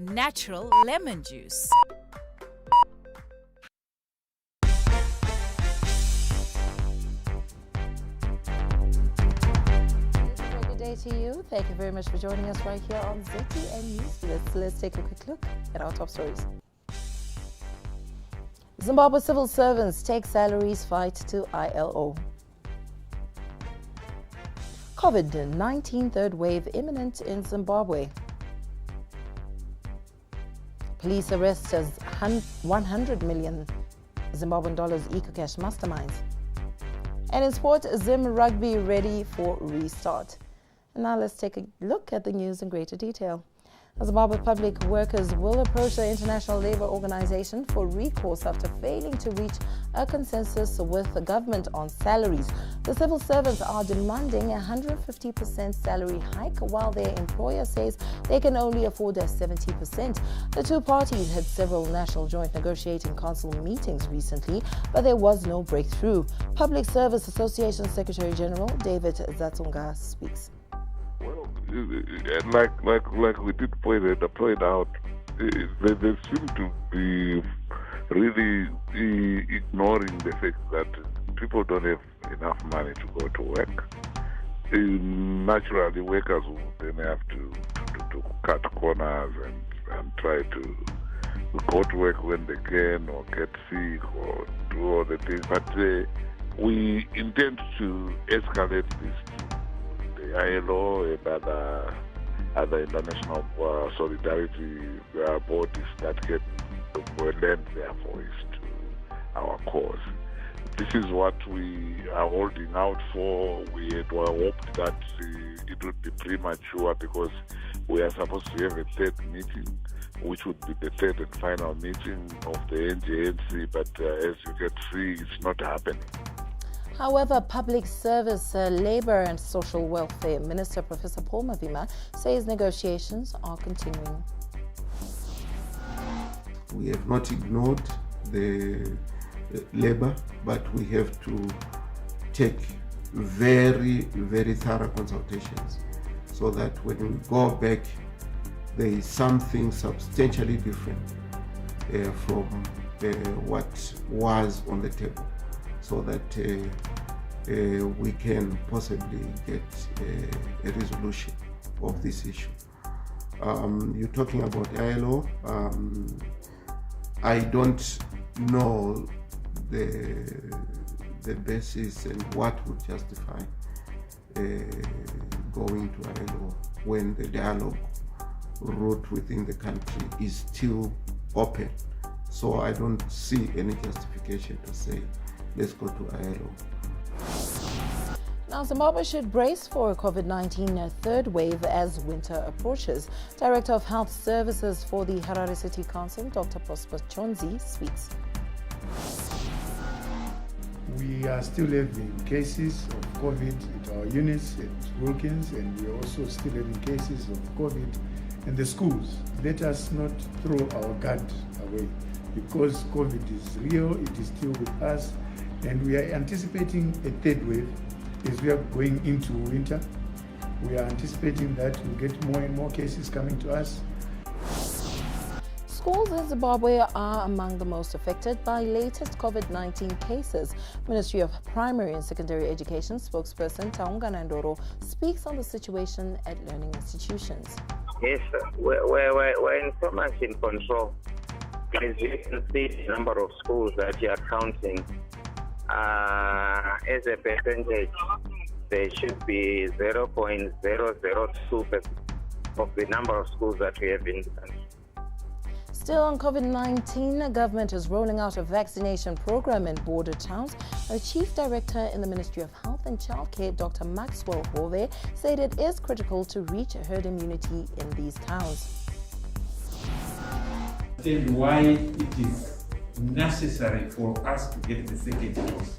natural lemon juice. Good day to you. Thank you very much for joining us right here on ZTN News Blitz. Let's take a quick look at our top stories. Zimbabwe civil servants take salaries fight to ILO. COVID-19 third wave imminent in Zimbabwe. Police arrest as 100 million Zimbabwean dollars EcoCash masterminds. And in sport, Zim Rugby ready for restart. And now let's take a look at the news in greater detail. Zimbabwe public workers will approach the International Labour Organization for recourse after failing to reach a consensus with the government on salaries. The civil servants are demanding a 150% salary hike, while their employer says they can only afford a 70%. The two parties had several National Joint Negotiating Council meetings recently, but there was no breakthrough. Public Service Association Secretary General David Zatunga speaks. Well, like we did point out, they seem to be really ignoring the fact that people don't have enough money to go to work. Naturally, workers will then have to cut corners and try to go to work when they can, or get sick, or do all the things. But we intend to escalate this to the ILO and other international solidarity bodies that can lend their voice to our cause. This is what we are holding out for. We had hoped that it would be premature because we are supposed to have a third meeting, which would be the third and final meeting of the NJNC, but as you can see, it's not happening. However, Public Service, Labour and Social Welfare Minister Professor Paul Mavima says negotiations are continuing. We have not ignored the labour, but we have to take very, very thorough consultations so that when we go back, there is something substantially different from what was on the table, so that we can possibly get a resolution of this issue. You're talking about ILO. I don't know the basis and what would justify going to ILO when the dialogue route within the country is still open. So I don't see any justification to say let's go to ILO. Now, Zimbabwe should brace for a COVID-19 third wave as winter approaches. Director of Health Services for the Harare City Council, Dr. Prosper Chonzi, speaks. We are still having cases of COVID at our units at Wilkins, and we are also still having cases of COVID in the schools. Let us not throw our guard away, because COVID is real, it is still with us, and we are anticipating a third wave as we are going into winter. We are anticipating that we'll get more and more cases coming to us. Schools in Zimbabwe are among the most affected by latest COVID-19 cases. Ministry of Primary and Secondary Education spokesperson Taunga Nandoro speaks on the situation at learning institutions. Yes, sir. We're in so much in control. As you can see, the number of schools that you are counting as a percentage, there should be 0.002% of the number of schools that we have in the country. Still on COVID-19, the government is rolling out a vaccination program in border towns. The Chief Director in the Ministry of Health and Childcare, Dr. Maxwell Hove, said it is critical to reach herd immunity in these towns. And why it is necessary for us to get the second dose.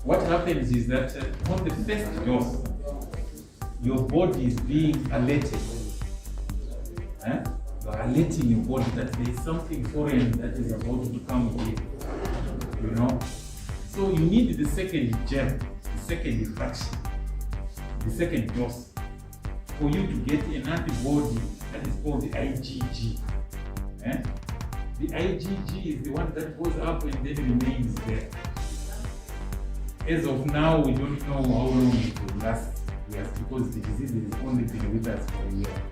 What happens is that on the first dose, your body is being alerted. You are alerting your body that there is something foreign that is about to come here. You know? So you need the second jab, the second vaccine, the second dose for you to get an antibody that is called the IgG. The IgG is the one that goes up and then remains there. As of now, we don't know how long it will last. Yes, because the disease has only been with us for a year.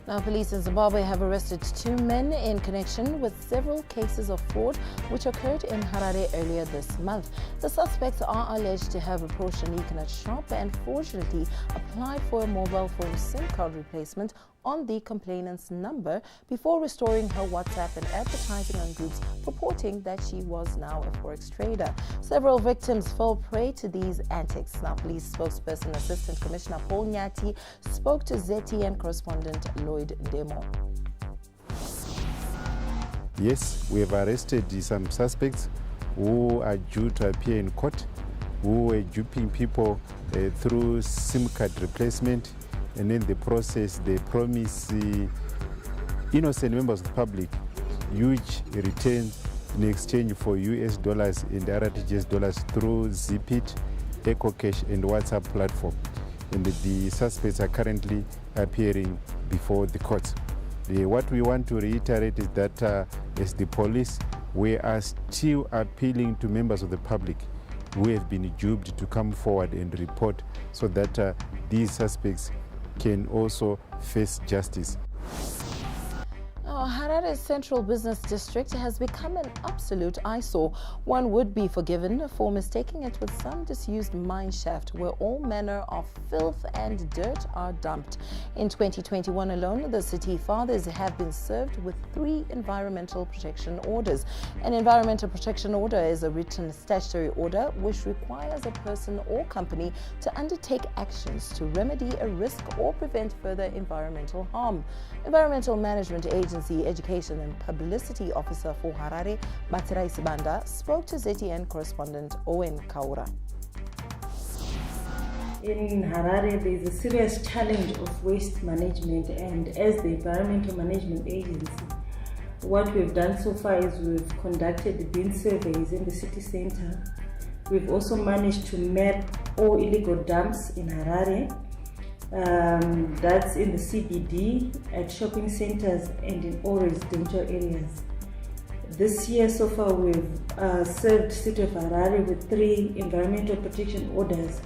Now, police in Zimbabwe have arrested 2 men in connection with several cases of fraud which occurred in Harare earlier this month. The suspects are alleged to have approached an internet shop and fraudulently applied for a mobile phone SIM card replacement on the complainant's number before restoring her WhatsApp and advertising on groups purporting that she was now a forex trader. Several victims fell prey to these antics. Now, police spokesperson Assistant Commissioner Paul Nyati spoke to ZTN correspondent Lloyd Demo. Yes, we have arrested some suspects who are due to appear in court, who were duping people through SIM card replacement, and in the process they promise innocent members of the public huge returns in exchange for US dollars and RTGS dollars through Zipit, EcoCash and WhatsApp platform. And the suspects are currently appearing before the courts. What we want to reiterate is that as the police, we are still appealing to members of the public who have been duped to come forward and report so that these suspects can also face justice. Harare's central business district has become an absolute eyesore. One would be forgiven for mistaking it with some disused mine shaft where all manner of filth and dirt are dumped. In 2021 alone, the city fathers have been served with 3 environmental protection orders. An environmental protection order is a written statutory order which requires a person or company to undertake actions to remedy a risk or prevent further environmental harm. Environmental Management Agency Education and Publicity Officer for Harare, Matirai Sibanda, spoke to ZTN correspondent Owen Kaura. In Harare, there is a serious challenge of waste management, and as the Environmental Management Agency, what we've done so far is we've conducted the bin surveys in the city center. We've also managed to map all illegal dumps in Harare. That's in the CBD, at shopping centers and in all residential areas. This year so far we've served City of Harare with 3 environmental protection orders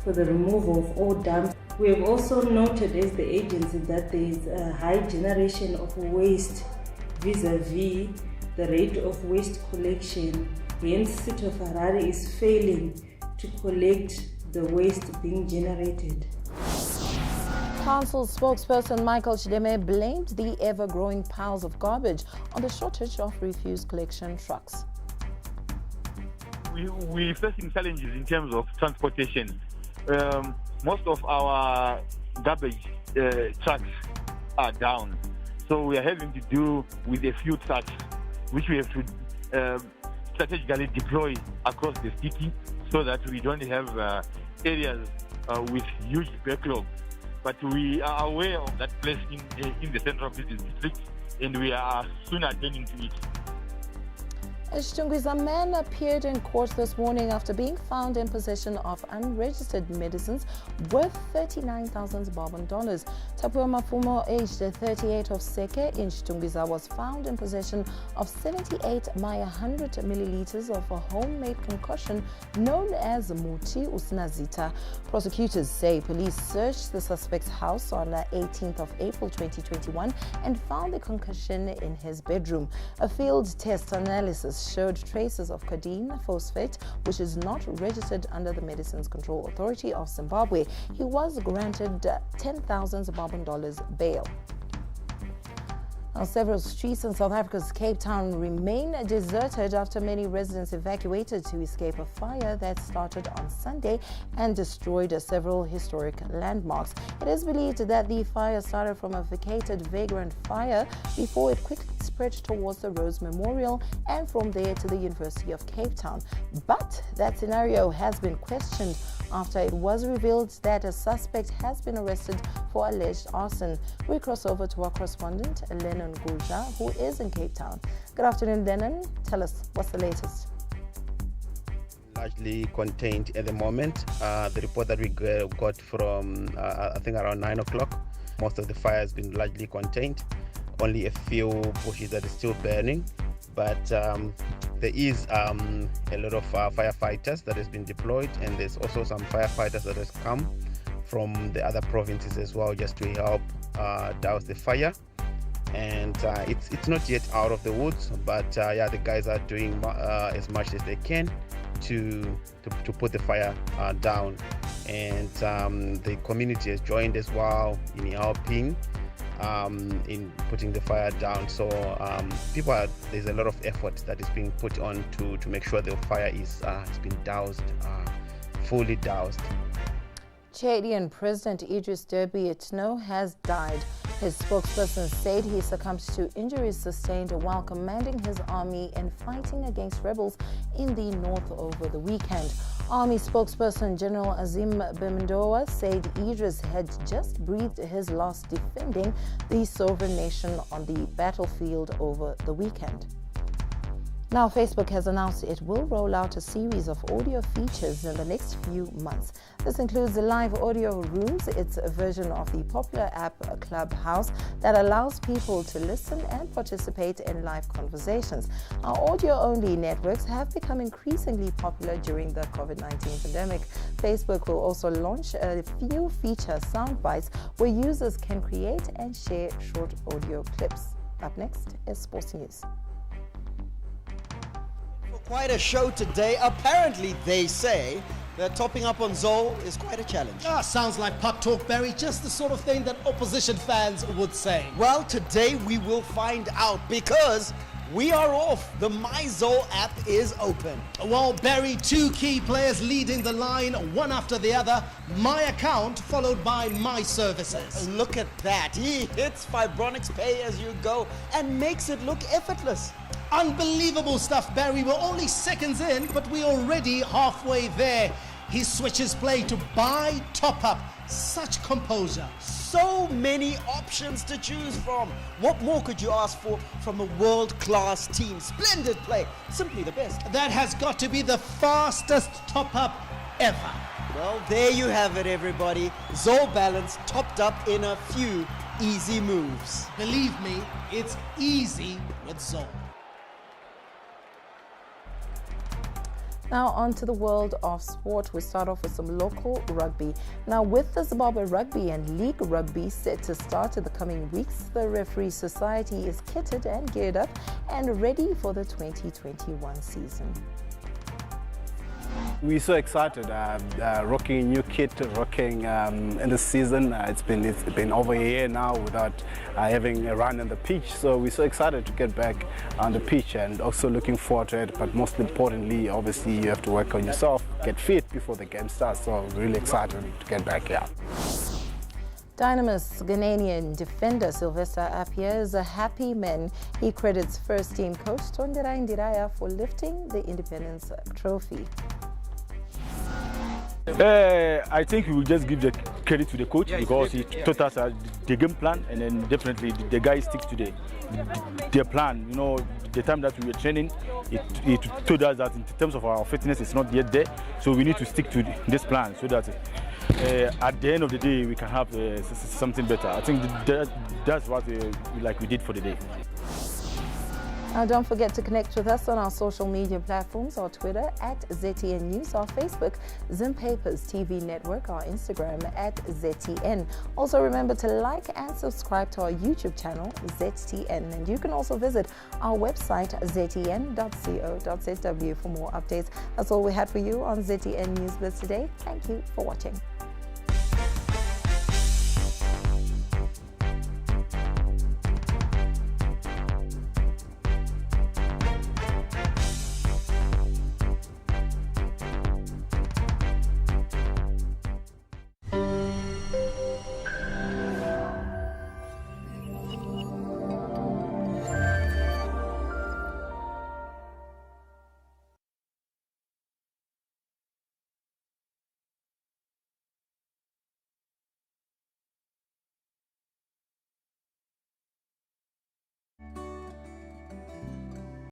for the removal of all dumps. We have also noted as the agency that there is a high generation of waste vis-a-vis the rate of waste collection. Hence, City of Harare is failing to collect the waste being generated. Council spokesperson Michael Chideme blamed the ever-growing piles of garbage on the shortage of refuse collection trucks. We're facing challenges in terms of transportation. Most of our garbage trucks are down. So we are having to do with a few trucks, which we have to strategically deploy across the city so that we don't have areas with huge backlog. But we are aware of that place in the central business district, and we are soon attending to it. A man appeared in court this morning after being found in possession of unregistered medicines worth 39,000 Zimbabwean dollars. Tapua Mafumo, aged 38 of Seke in Chitungwiza, was found in possession of 78 Maya 100 milliliters of a homemade concoction known as Muti Usnazita. Prosecutors say police searched the suspect's house on 18th of April 2021 and found the concoction in his bedroom. A field test analysis showed traces of codeine phosphate, which is not registered under the Medicines Control Authority of Zimbabwe. He was granted 10,000 Zimbabwean dollars bail. Now, several streets in South Africa's Cape Town remain deserted after many residents evacuated to escape a fire that started on Sunday and destroyed several historic landmarks. It is believed that the fire started from a vacated vagrant fire before it quickly spread towards the Rhodes Memorial and from there to the University of Cape Town. But that scenario has been questioned after it was revealed that a suspect has been arrested for alleged arson. We cross over to our correspondent, Lennon Gulja, who is in Cape Town. Good afternoon, Lennon. Tell us, what's the latest? largely contained at the moment. The report that we got from, I think around 9 o'clock, most of the fire has been largely contained. Only a few bushes that are still burning, but there is a lot of firefighters that has been deployed, and there's also some firefighters that has come from the other provinces as well, just to help douse the fire. And it's not yet out of the woods, but yeah, the guys are doing as much as they can to put the fire down. And the community has joined as well in helping in putting the fire down. So there's a lot of effort that is being put on to make sure the fire has been doused, fully doused. Chadian President Idris Deby Itno has died. His spokesperson said he succumbed to injuries sustained while commanding his army and fighting against rebels in the north over the weekend. Army spokesperson General Azim Bimendoa said Idris had just breathed his last defending the sovereign nation on the battlefield over the weekend. Now, Facebook has announced it will roll out a series of audio features in the next few months. This includes the live audio rooms. It's a version of the popular app Clubhouse that allows people to listen and participate in live conversations. Our audio-only networks have become increasingly popular during the COVID-19 pandemic. Facebook will also launch a few feature sound bites where users can create and share short audio clips. Up next is Sports News. Quite a show today. Apparently, they say that topping up on Zol is quite a challenge. Sounds like pop talk, Barry. Just the sort of thing that opposition fans would say. Well, today we will find out because we are off. The MyZol app is open. Well, Barry, two key players leading the line, one after the other. My account followed by my services. Look at that. He hits Fibronics Pay as you go and makes it look effortless. Unbelievable stuff, Barry. We're only seconds in, but we're already halfway there. He switches play to buy, top up. Such composure. So many options to choose from. What more could you ask for from a world-class team? Splendid play. Simply the best. That has got to be the fastest top up ever. Well, there you have it, everybody. Zol Balance topped up in a few easy moves. Believe me, it's easy with Zol. Now on to the world of sport. We start off with some local rugby. Now, with the Zimbabwe Rugby and League Rugby set to start in the coming weeks, the Referee Society is kitted and geared up and ready for the 2021 season. We're so excited, rocking a new kit, rocking in the season. It's been over a year now without having a run on the pitch, so we're so excited to get back on the pitch and also looking forward to it. But most importantly, obviously, you have to work on yourself, get fit before the game starts, so really excited to get back here. Dynamis Ghanaian defender Sylvester Appiah is a happy man. He credits first-team coach Tonderai Ndiraya for lifting the Independence Trophy. I think we will just give the credit to the coach because he taught us the game plan, and then definitely the guys stick to their plan. You know, the time that we were training, it told us that in terms of our fitness, it's not yet there. So we need to stick to this plan so that at the end of the day, we can have something better. I think that's what we did for the day. Now, don't forget to connect with us on our social media platforms, our Twitter at ZTN News, our Facebook, Zim Papers TV Network, our Instagram at ZTN. Also, remember to like and subscribe to our YouTube channel, ZTN. And you can also visit our website, ztn.co.zw for more updates. That's all we had for you on ZTN News Blitz today. Thank you for watching.